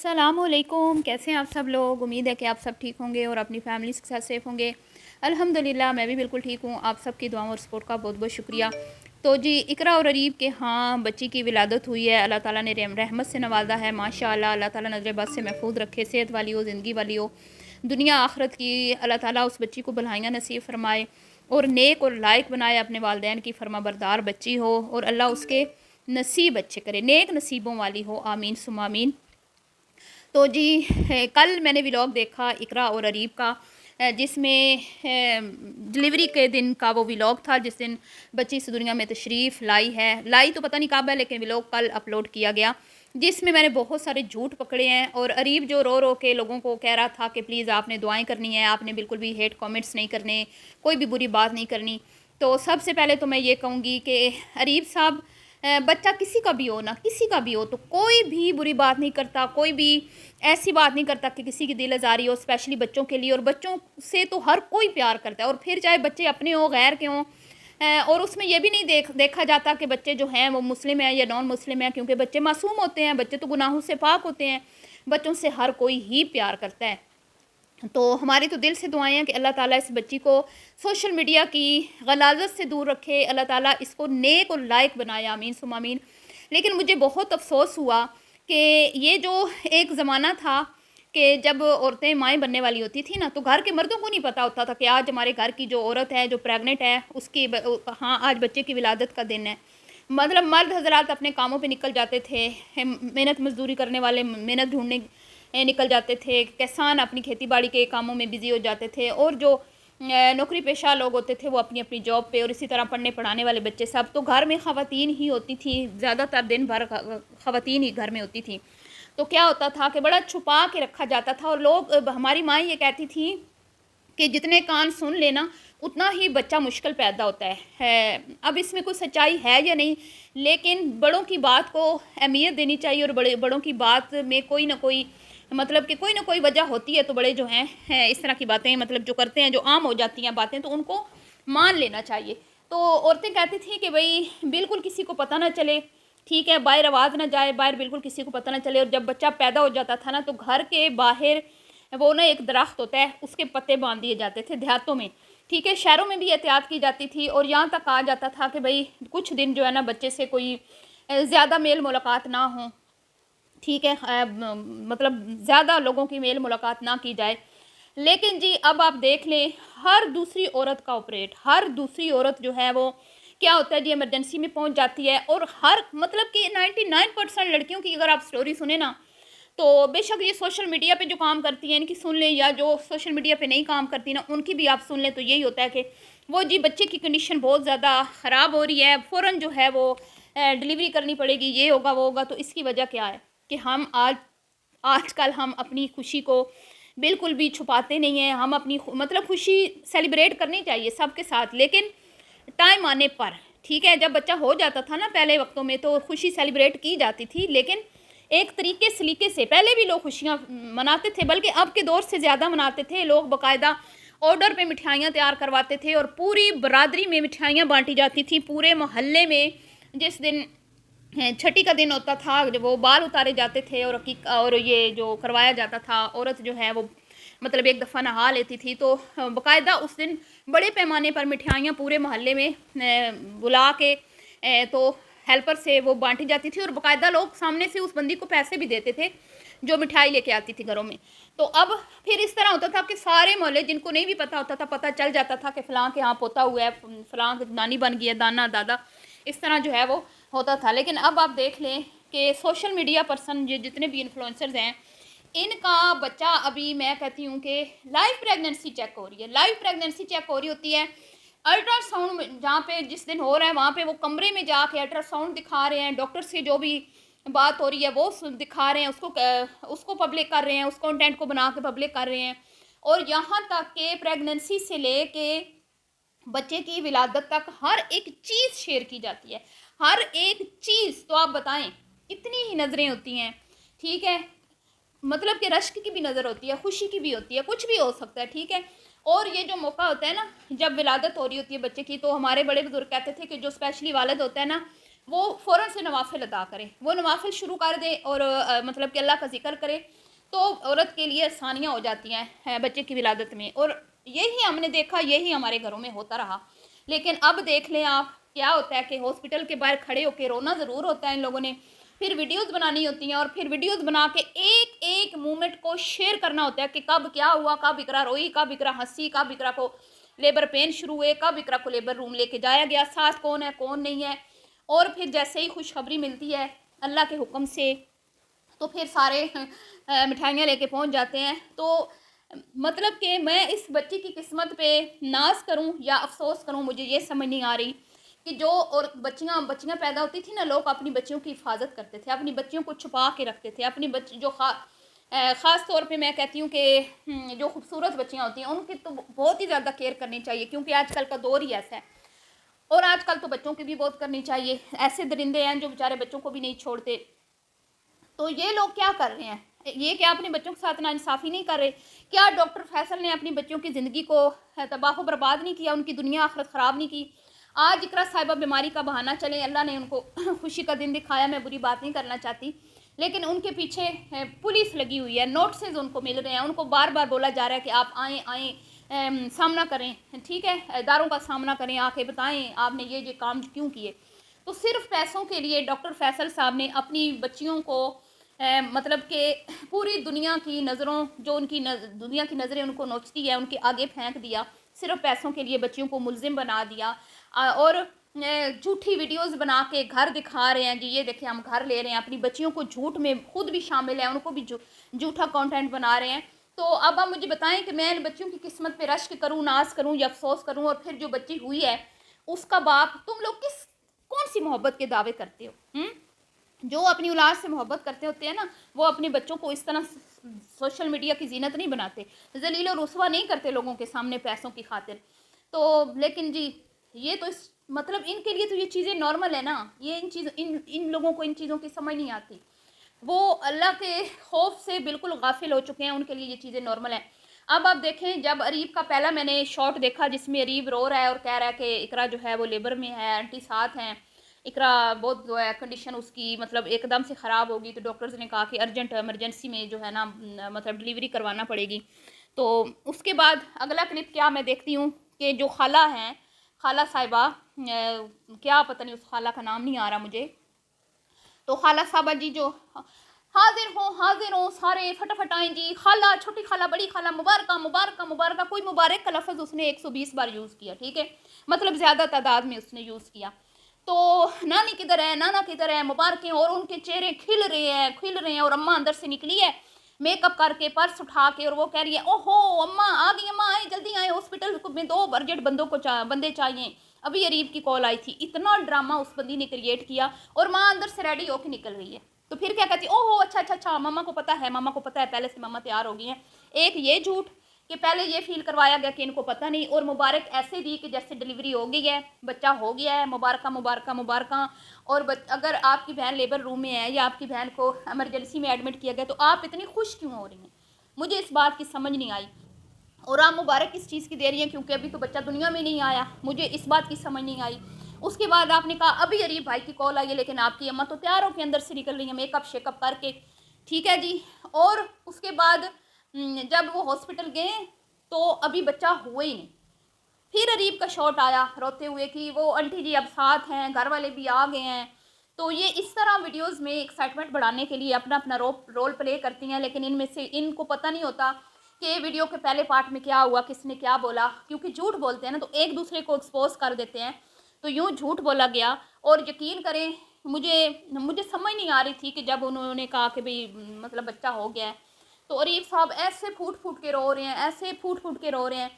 अस्सलाम वालेकुम। कैसे हैं आप सब लोग। उम्मीद है कि आप सब ठीक होंगे और अपनी फैमिलीज़ के साथ सेफ़ होंगे। अल्हम्दुलिल्लाह मैं भी बिल्कुल ठीक हूँ। आप सब की दुआओं और सपोर्ट का बहुत बहुत शुक्रिया। तो जी इकरा और अरीब के बच्ची की विलादत हुई है। अल्लाह ताला ने रहमत से नवाजा है माशाअल्लाह। अल्लाह ताला नज़र बद से महफूज रखे, सेहत वाली हो, ज़िंदगी वाली हो, दुनिया आखरत की अल्लाह ताला उस बच्ची को भलाइयाँ नसीब फरमाए और नेक और लायक बनाए, अपने वालिदैन की फरमाबरदार बच्ची हो और अल्लाह उसके नसीब अच्छे करे, नेक नसीबों वाली हो, आमीन सुम्मा आमीन। तो जी कल मैंने व्लॉग देखा इकरा और अरीब का, जिसमें डिलीवरी के दिन का वो व्लॉग था, जिस दिन बच्ची इस दुनिया में तशरीफ़ लाई तो पता नहीं कब है, लेकिन व्लॉग कल अपलोड किया गया, जिसमें मैंने बहुत सारे झूठ पकड़े हैं। और अरीब जो रो रो के लोगों को कह रहा था कि प्लीज़ आपने दुआएं करनी है, आपने बिल्कुल भी हेट कमेंट्स नहीं करने, कोई भी बुरी बात नहीं करनी। तो सबसे पहले तो मैं ये कहूँगी कि अरीब साहब, बच्चा किसी का भी हो ना, किसी का भी हो, तो कोई भी बुरी बात नहीं करता, कोई भी ऐसी बात नहीं करता कि किसी की दिल आज़ारी हो, स्पेशली बच्चों के लिए। और बच्चों से तो हर कोई प्यार करता है, और फिर चाहे बच्चे अपने हों गैर के हों। और उसमें यह भी नहीं देखा जाता कि बच्चे जो हैं वो मुस्लिम हैं या नॉन मुस्लिम हैं, क्योंकि बच्चे मासूम होते हैं, बच्चे तो गुनाहों से पाक होते हैं। बच्चों से हर कोई ही प्यार करता है। तो हमारी तो दिल से दुआएं हैं कि अल्लाह ताला इस बच्ची को सोशल मीडिया की गलाजत से दूर रखे, अल्लाह ताला इसको नेक और लायक बनाए, आमीन सुम्मा आमीन। लेकिन मुझे बहुत अफसोस हुआ कि ये जो एक ज़माना था कि जब औरतें माएँ बनने वाली होती थी ना, तो घर के मर्दों को नहीं पता होता था कि आज हमारे घर की जो औरत है, जो प्रेग्नेंट है, उसकी आज बच्चे की विलादत का दिन है। मतलब मर्द हजरात अपने कामों पे निकल जाते थे, मेहनत मजदूरी करने वाले मेहनत ढूंढने निकल जाते थे, किसान अपनी खेती बाड़ी के कामों में बिज़ी हो जाते थे, और जो नौकरी पेशा लोग होते थे वो अपनी अपनी जॉब पे, और इसी तरह पढ़ने पढ़ाने वाले बच्चे सब। तो घर में ख़वातीन ही होती थी, ज़्यादातर दिन भर ख़वातीन ही घर में होती थी। तो क्या होता था कि बड़ा छुपा के रखा जाता था, और लोग हमारी माँ ये कहती थी कि जितने कान सुन लेना उतना ही बच्चा मुश्किल पैदा होता है। अब इसमें कोई सच्चाई है या नहीं, लेकिन बड़ों की बात को अहमियत देनी चाहिए, और बड़ों की बात में कोई ना कोई मतलब कि कोई ना कोई वजह होती है। तो बड़े जो हैं इस तरह की बातें मतलब जो करते हैं, जो आम हो जाती हैं बातें, तो उनको मान लेना चाहिए। तो औरतें कहती थी कि भाई बिल्कुल किसी को पता ना चले, ठीक है, बाहर आवाज़ ना जाए, बाहर बिल्कुल किसी को पता ना चले। और जब बच्चा पैदा हो जाता था ना, तो घर के बाहर वो ना एक दरख्त होता है, उसके पत्ते बांध दिए जाते थे देहातों में, ठीक है। शहरों में भी एहतियात की जाती थी, और यहाँ तक कहा जाता था कि भाई कुछ दिन जो है ना बच्चे से कोई ज़्यादा मेल मुलाकात ना हो, ठीक है, मतलब ज़्यादा लोगों की मेल मुलाकात ना की जाए। लेकिन जी अब आप देख लें, हर दूसरी औरत का ऑपरेट, हर दूसरी औरत जो है वो क्या होता है जी, इमरजेंसी में पहुंच जाती है। और हर मतलब कि 99% लड़कियों की अगर आप स्टोरी सुने ना, तो बेशक ये सोशल मीडिया पे जो काम करती हैं इनकी सुन लें, या जो सोशल मीडिया पे नहीं काम करती ना उनकी भी आप सुन लें, तो यही होता है कि वो जी बच्चे की कंडीशन बहुत ज़्यादा ख़राब हो रही है, फ़ौरन जो है वो डिलीवरी करनी पड़ेगी, ये होगा वो होगा। तो इसकी वजह क्या है कि हम आजकल हम अपनी खुशी को बिल्कुल भी छुपाते नहीं हैं। हम अपनी मतलब खुशी सेलिब्रेट करनी चाहिए सबके साथ, लेकिन टाइम आने पर, ठीक है। जब बच्चा हो जाता था ना पहले वक्तों में, तो खुशी सेलिब्रेट की जाती थी, लेकिन एक तरीके सलीके से पहले भी लोग खुशियाँ मनाते थे, बल्कि अब के दौर से ज़्यादा मनाते थे। लोग बाकायदा ऑर्डर पे मिठाइयाँ तैयार करवाते थे, और पूरी बरादरी में मिठाइयाँ बांटी जाती थी, पूरे मोहल्ले में। जिस दिन छठी का दिन होता था, जब वो बाल उतारे जाते थे और ये जो करवाया जाता था, औरत जो है वो मतलब एक दफ़ा नहा लेती थी, तो बाकायदा उस दिन बड़े पैमाने पर मिठाइयाँ पूरे मोहल्ले में बुला के तो हेल्पर से वो बांटी जाती थी, और बाकायदा लोग सामने से उस बंदी को पैसे भी देते थे जो मिठाई लेके आती थी घरों में। तो अब फिर इस तरह होता था कि सारे मोहल्ले, जिनको नहीं भी पता होता था, पता चल जाता था कि फ़लाँ के यहाँ पोता हुआ है, फ़लाँ की नानी बन गई है, दाना दादा, इस तरह जो है वो होता था। लेकिन अब आप देख लें कि सोशल मीडिया पर्सन जितने भी इन्फ्लुएंसर्स हैं, इनका बच्चा अभी मैं कहती हूँ कि लाइव प्रेगनेंसी चेक हो रही है, लाइव प्रेगनेंसी चेक हो रही होती है। अल्ट्रासाउंड जहाँ पे जिस दिन हो रहा है वहाँ पे वो कमरे में जाके अल्ट्रासाउंड दिखा रहे हैं, डॉक्टर से जो भी बात हो रही है वो दिखा रहे हैं, उसको पब्लिक कर रहे हैं, उस कंटेंट को बना के पब्लिक कर रहे हैं। और यहाँ तक कि प्रेगनेंसी से ले के बच्चे की विलादत तक हर एक चीज़ शेयर की जाती है, हर एक चीज़। तो आप बताएं कितनी ही नज़रें होती हैं, ठीक है, मतलब कि रश्क की भी नज़र होती है, खुशी की भी होती है, कुछ भी हो सकता है, ठीक है। और ये जो मौका होता है ना, जब विलादत हो रही होती है बच्चे की, तो हमारे बड़े बुजुर्ग कहते थे कि जो स्पेशली वालिद होता है ना, वो फ़ौरन से नवाफ़िल अदा करें, वो नवाफ़िल शुरू कर दें और मतलब कि अल्लाह का ज़िक्र करें, तो औरत के लिए आसानियाँ हो जाती हैं बच्चे की विलादत में। और यही हमने देखा, यही हमारे घरों में होता रहा। लेकिन अब देख लें आप, क्या होता है कि हॉस्पिटल के बाहर खड़े होकर रोना ज़रूर होता है इन लोगों ने, फिर वीडियोज़ बनानी होती हैं और फिर वीडियोज़ बना के एक एक मोमेंट को शेयर करना होता है कि कब क्या हुआ, कब इकरा रोई, कब इकरा हंसी, कब इकरा को लेबर पेन शुरू हुए, कब इकरा को लेबर रूम लेके जाया गया, साथ कौन है कौन नहीं है। और फिर जैसे ही खुशखबरी मिलती है अल्लाह के हुक्म से, तो फिर सारे मिठाइयाँ लेके पहुंच जाते हैं। तो मतलब कि मैं इस बच्ची की किस्मत पे नाज करूं या अफसोस करूं, मुझे ये समझ नहीं आ रही कि जो और बच्चियां बच्चियां पैदा होती थी ना, लोग अपनी बच्चियों की हिफाजत करते थे, अपनी बच्चियों को छुपा के रखते थे। अपनी बच्ची जो ख़ास तौर पे मैं कहती हूँ कि जो खूबसूरत बच्चियां होती हैं उनकी तो बहुत ही ज़्यादा केयर करनी चाहिए, क्योंकि आजकल का दौर ही ऐसा है। और आजकल तो बच्चों की भी बहुत करनी चाहिए। ऐसे दरिंदे हैं जो बेचारे बच्चों को भी नहीं छोड़ते। तो ये लोग क्या कर रहे हैं, ये क्या अपने बच्चों के साथ नाइंसाफ़ी नहीं कर रहे? क्या डॉक्टर फैसल ने अपनी बच्चियों की ज़िंदगी को तबाह बर्बाद नहीं किया, उनकी दुनिया आखिरत ख़राब नहीं की? आज इकरा साहिबा बीमारी का बहाना चले, अल्लाह ने उनको खुशी का दिन दिखाया, मैं बुरी बात नहीं करना चाहती, लेकिन उनके पीछे पुलिस लगी हुई है, नोटिसेज उनको मिल रहे हैं, उनको बार बार बोला जा रहा है कि आप आएँ आएँ, सामना करें, ठीक है, इदारों का सामना करें, आके बताएं आपने ये काम क्यों किए। तो सिर्फ पैसों के लिए डॉक्टर फैसल साहब ने अपनी बच्चियों को मतलब कि पूरी दुनिया की नज़रों, जो उनकी दुनिया की नज़रें उनको नोचती है, उनके आगे फेंक दिया। सिर्फ पैसों के लिए बच्चियों को मुलजिम बना दिया और झूठी वीडियोस बना के घर दिखा रहे हैं जी, ये देखिए हम घर ले रहे हैं, अपनी बच्चियों को झूठ में खुद भी शामिल है, उनको भी झूठा कंटेंट बना रहे हैं। तो अब आप मुझे बताएं कि मैं इन बच्चियों की किस्मत पे रश्क करूं, नाज करूं या अफसोस करूं? और फिर जो बच्ची हुई है उसका बाप, तुम लोग किस कौन सी मोहब्बत के दावे करते हो? जो अपनी औलाद से मोहब्बत करते होते हैं ना, वो अपने बच्चों को इस तरह सोशल मीडिया की जीनत नहीं बनाते, जलील और रुसवा नहीं करते लोगों के सामने पैसों की खातिर। तो लेकिन जी, ये तो इस मतलब इनके लिए तो ये चीज़ें नॉर्मल है ना, ये इन लोगों को इन चीज़ों की समझ नहीं आती। वो अल्लाह के खौफ से बिल्कुल गाफिल हो चुके हैं, उनके लिए ये चीज़ें नॉर्मल हैं। अब आप देखें, जब अरीब का पहला मैंने शॉट देखा जिसमें अरीब रो रहा है और कह रहा है कि इकरा जो है वो लेबर में है, आंटी साथ हैं, इकरा बहुत जो है कंडीशन उसकी मतलब एकदम से ख़राब होगी, तो डॉक्टर्स ने कहा कि अर्जेंट इमरजेंसी में जो है ना मतलब डिलीवरी करवाना पड़ेगी। तो उसके बाद अगला क्लिप क्या मैं देखती हूँ कि जो खाला हैं, खाला साहिबा, क्या पता नहीं उस खाला का नाम नहीं आ रहा मुझे, तो खाला साहबा जी जो हाजिर हो सारे फटाफट आए जी, खाला, छोटी खाला, बड़ी खाला, मुबारक मुबारक मुबारक, कोई मुबारक का लफ्ज़ उसने 120 बार यूज़ किया, ठीक है, मतलब ज़्यादा तादाद में उसने यूज़ किया। तो नानी किधर है, नाना किधर है, मुबारकें, और उनके चेहरे खिल रहे हैं और अम्मा अंदर से निकली है मेकअप करके, पर्स उठा के, और वो कह रही है ओहो अम्मा आ गई, अम्मा आए जल्दी आए, हॉस्पिटल में 2 अर्जेंट बंदे चाहिए, अभी अरीब की कॉल आई थी। इतना ड्रामा उस बंदी ने क्रिएट किया और माँ अंदर से रेडी होकर निकल रही है। तो फिर क्या कहती, ओहो अच्छा अच्छा अच्छा, मम्मा को पता है, मम्मा को पता है, पहले से मम्मा तैयार हो गई हैं। एक ये झूठ कि पहले ये फील करवाया गया कि इनको पता नहीं, और मुबारक ऐसे दी कि जैसे डिलीवरी हो गई है, बच्चा हो गया है, मुबारक मुबारक मुबारक। और अगर आपकी बहन लेबर रूम में है या आपकी बहन को एमरजेंसी में एडमिट किया गया, तो आप इतनी खुश क्यों हो रही हैं? मुझे इस बात की समझ नहीं आई। और आप मुबारक किस चीज़ की दे रही हैं, क्योंकि अभी तो बच्चा दुनिया में नहीं आया, मुझे इस बात की समझ नहीं आई। उसके बाद आपने कहा अभी अरीब भाई की कॉल आई है, लेकिन आपकी अम्मा तो तैयार होकर अंदर से निकल रही है मेकअप शेकअप करके, ठीक है जी। और उसके बाद जब वो हॉस्पिटल गए तो अभी बच्चा हुआ ही नहीं। फिर अरीब का शॉट आया रोते हुए कि वो आंटी जी अब साथ हैं, घर वाले भी आ गए हैं। तो ये इस तरह वीडियोस में एक्साइटमेंट बढ़ाने के लिए अपना अपना रोल प्ले करती हैं, लेकिन इनमें से इनको पता नहीं होता कि वीडियो के पहले पार्ट में क्या हुआ, किसने क्या बोला, क्योंकि झूठ बोलते हैं ना तो एक दूसरे को एक्सपोज कर देते हैं। तो यूँ झूठ बोला गया, और यकीन करें मुझे मुझे समझ नहीं आ रही थी कि जब उन्होंने कहा कि भाई मतलब बच्चा हो गया है, तो अरीब साहब ऐसे फूट फूट के रो रहे हैं, ऐसे फूट फूट के रो रहे हैं।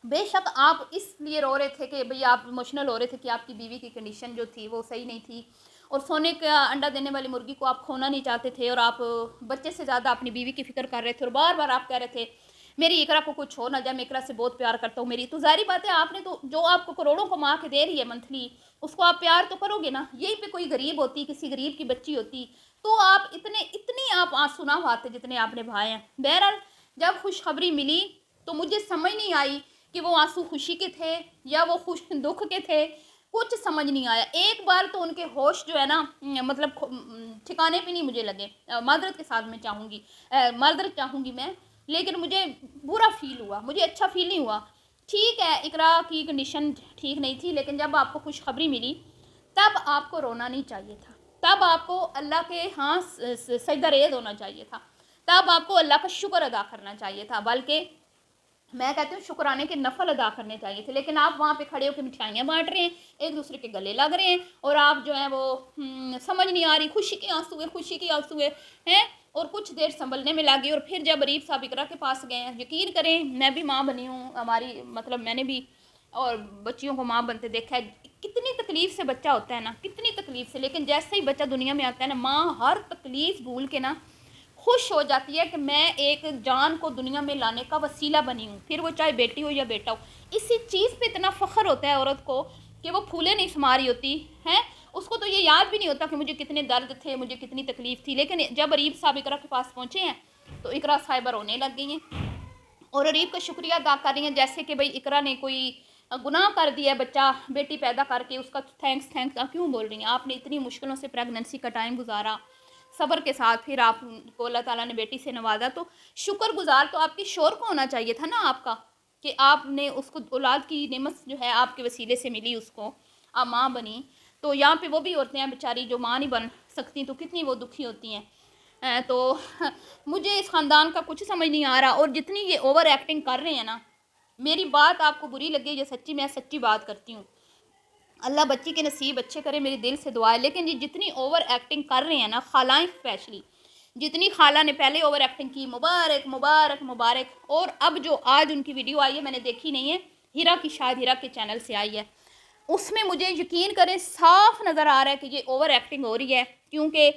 बेशक आप इसलिए रो रहे थे कि भाई आप इमोशनल हो रहे थे कि आपकी बीवी की कंडीशन जो थी वो सही नहीं थी, और सोने का अंडा देने वाली मुर्गी को आप खोना नहीं चाहते थे, और आप बच्चे से ज़्यादा अपनी बीवी की फ़िक्र कर रहे थे, और बार बार आप कह रहे थे मेरी इकरा को कुछ हो ना जाए, मैं इकरा से बहुत प्यार करता हूँ मेरी। तो ज़ाहिर बात है, आपने तो जो आपको करोड़ों कमा के दे रही है मंथली, उसको आप प्यार तो करोगे ना। यहीं पे कोई गरीब होती, किसी गरीब की बच्ची होती, तो आप इतनी आप आंसू ना बहाते जितने आपने बहाए हैं। बहरहाल जब खुशखबरी मिली तो मुझे समझ नहीं आई कि वो आंसू खुशी के थे या वो खुश दुख के थे। कुछ समझ नहीं आया। एक बार तो उनके होश जो है ना मतलब ठिकाने पे नहीं मुझे लगे। मादरत के साथ मैं चाहूँगी, मादरत चाहूँगी मैं, लेकिन मुझे बुरा फील हुआ, मुझे अच्छा फील नहीं हुआ। ठीक है, इकरा की कंडीशन ठीक नहीं थी, लेकिन जब आपको खुशखबरी मिली तब आपको रोना नहीं चाहिए था, तब आपको अल्लाह के यहाँ सजदा रेज़ होना चाहिए था, तब आपको अल्लाह का शुक्र अदा करना चाहिए था, बल्कि मैं कहती हूँ शुक्राने के नफल अदा करने चाहिए थे। लेकिन आप वहाँ पे खड़े होकर मिठाइयाँ बांट रहे हैं, एक दूसरे के गले लग रहे हैं, और आप जो है वो समझ नहीं आ रही, खुशी के आंसू है, खुशी के आंसू हैं, और कुछ देर संभलने में लगी। और फिर जब अरीफ साहब इकरा के पास गए हैं, यकीन करें मैं भी माँ बनी हूँ, हमारी मतलब मैंने भी और बच्चियों को माँ बनते देखा है, कितनी तकलीफ़ से बच्चा होता है ना, कितनी तकलीफ़ से, लेकिन जैसे ही बच्चा दुनिया में आता है ना, माँ हर तकलीफ़ भूल के ना खुश हो जाती है कि मैं एक जान को दुनिया में लाने का वसीला बनी हूँ, फिर वो चाहे बेटी हो या बेटा हो। इसी चीज़ पे इतना फ़ख्र होता है औरत को कि वो फूले नहीं समा रही होती हैं, उसको तो ये याद भी नहीं होता कि मुझे कितने दर्द थे, मुझे कितनी तकलीफ़ थी। लेकिन जब अरीब साहब इकरा के पास पहुँचे हैं तो इकरा साहिबा रोने लग गई हैं और अरीब का शुक्रिया अदा कर रही हैं, जैसे कि भाई इकरा ने कोई गुनाह कर दिया, बच्चा बेटी पैदा करके उसका थैंक्स आप क्यों बोल रही हैं, आपने इतनी मुश्किलों से प्रेगनेंसी का टाइम गुजारा सब्र के साथ, फिर आपको अल्लाह ताला ने बेटी से नवाजा, तो शुक्रगुजार तो आपकी शोर को होना चाहिए था ना आपका, कि आपने उसको औलाद की नेमत जो है आपके वसीले से मिली, उसको आप माँ बनी। तो यहाँ पे वो भी होते हैं बेचारी जो माँ नहीं बन सकती, तो कितनी वो दुखी होती हैं। तो मुझे इस ख़ानदान का कुछ समझ नहीं आ रहा, और जितनी ये ओवर एक्टिंग कर रहे हैं ना, मेरी बात आपको बुरी लगे ये सच्ची, मैं सच्ची बात करती हूँ, अल्लाह बच्ची के नसीब अच्छे करे, मेरी दिल से दुआ है। लेकिन ये जितनी ओवर एक्टिंग कर रहे हैं ना, खालाएँ स्पेशली, जितनी खाला ने पहले ओवर एक्टिंग की, मुबारक मुबारक मुबारक, और अब जो आज उनकी वीडियो आई है, मैंने देखी नहीं है, हीरा की, शायद हीरा के चैनल से आई है, उसमें मुझे यकीन करें साफ नज़र आ रहा है कि ये ओवर एक्टिंग हो रही है। क्योंकि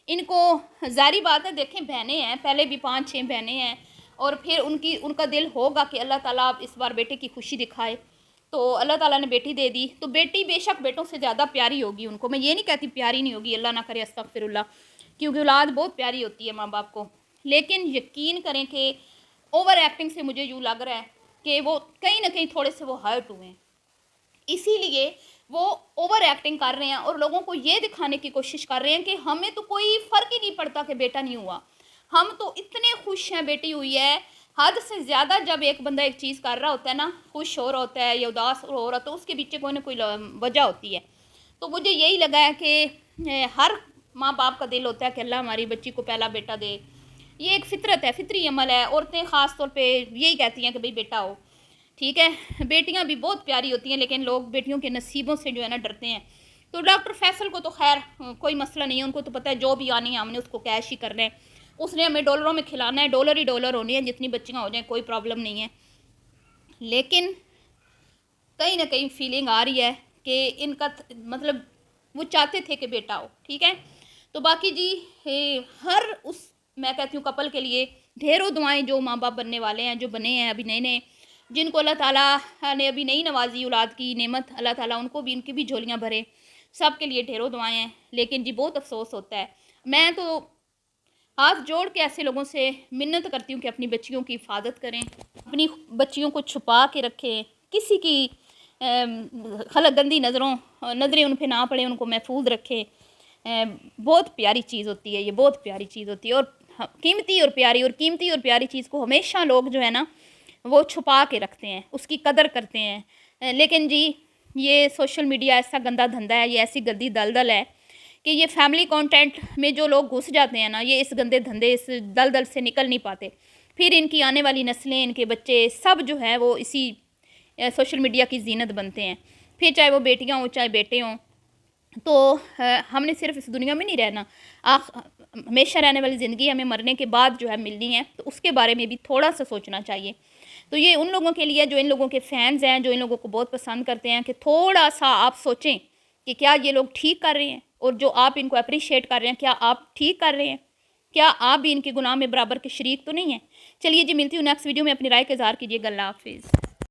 इनको ज़ाहिर बात है, देखें बहनें हैं, पहले भी 5-6 बहनें हैं, और फिर उनका दिल होगा कि अल्लाह ताला आप इस बार बेटे की खुशी दिखाए, तो अल्लाह ताला ने बेटी दे दी, तो बेटी बेशक बेटों से ज़्यादा प्यारी होगी उनको, मैं ये नहीं कहती प्यारी नहीं होगी, अल्लाह ना करे, अस्तगफिरुल्लाह, क्योंकि औलाद बहुत प्यारी होती है माँ बाप को। लेकिन यकीन करें कि ओवर एक्टिंग से मुझे यूँ लग रहा है कि वो कहीं ना कहीं थोड़े से वो हर्ट हुए हैं, इसीलिए वो ओवर एक्टिंग कर रहे हैं और लोगों को ये दिखाने की कोशिश कर रहे हैं कि हमें तो कोई फ़र्क ही नहीं पड़ता कि बेटा नहीं हुआ, हम तो इतने खुश हैं बेटी हुई है। हद से ज़्यादा जब एक बंदा एक चीज़ कर रहा होता है ना, खुश हो रहा होता है या उदास हो रहा, तो उसके पीछे कोई ना कोई वजह होती है। तो मुझे यही लगा है कि हर माँ बाप का दिल होता है कि अल्लाह हमारी बच्ची को पहला बेटा दे, ये एक फितरत है, फितरी अमल है। औरतें ख़ास तौर पे यही कहती हैं कि भाई बेटा हो, ठीक है। बेटियां भी बहुत प्यारी होती हैं, लेकिन लोग बेटियों के नसीबों से जो है ना डरते हैं। तो डॉक्टर फैसल को तो खैर कोई मसला नहीं है, उनको तो पता है जो भी आनी है हमने उसको कैश ही करना है, उसने हमें डॉलरों में खिलाना है, डॉलर ही डॉलर होनी है, जितनी बच्चियाँ हो जाएँ कोई प्रॉब्लम नहीं है। लेकिन कहीं ना कहीं फीलिंग आ रही है कि इनका मतलब वो चाहते थे कि बेटा हो, ठीक है। तो बाकी जी हर उस मैं कहती हूँ कपल के लिए ढेरों दुआएं, जो माँ बाप बनने वाले हैं, जो बने हैं अभी नए नए, जिनको अल्लाह ताला ने अभी नई नवाजी औलाद की नेमत, अल्लाह ताला उनको भी, उनकी भी झोलियाँ भरे, सब के लिए ढेरों दुआएं हैं। लेकिन जी बहुत अफसोस होता है, मैं तो हाथ जोड़ के ऐसे लोगों से मिन्नत करती हूँ कि अपनी बच्चियों की हिफाजत करें, अपनी बच्चियों को छुपा के रखें, किसी की खलक गंदी नज़रें उन पर ना पड़े, उनको महफूज रखें। बहुत प्यारी चीज़ होती है ये, बहुत प्यारी चीज़ होती है, और कीमती और प्यारी चीज़ को हमेशा लोग जो है ना वो छुपा के रखते हैं, उसकी कदर करते हैं। लेकिन जी ये सोशल मीडिया ऐसा गंदा धंधा है, ये ऐसी गंदी दलदल है कि ये फैमिली कंटेंट में जो लोग घुस जाते हैं ना, ये इस गंदे धंधे, इस दलदल से निकल नहीं पाते। फिर इनकी आने वाली नस्लें, इनके बच्चे सब जो है वो इसी सोशल मीडिया की जीनत बनते हैं। फिर चाहे वो बेटियां हों चाहे बेटे हों, तो हमने सिर्फ इस दुनिया में नहीं रहना, हमेशा रहने वाली ज़िंदगी हमें मरने के बाद जो है मिलनी है, तो उसके बारे में भी थोड़ा सा सोचना चाहिए। तो ये उन लोगों के लिए जो इन लोगों के फैंस हैं, जो इन लोगों को बहुत पसंद करते हैं, कि थोड़ा सा आप सोचें कि क्या ये लोग ठीक कर रहे हैं, और जो आप इनको अप्रिशिएट कर रहे हैं क्या आप ठीक कर रहे हैं, क्या आप भी इनके गुनाह में बराबर के शरीक तो नहीं हैं। चलिए जी, मिलती हूँ नेक्स्ट वीडियो में, अपनी राय का इज़हार कीजिएगा। अल्लाह हाफिज़।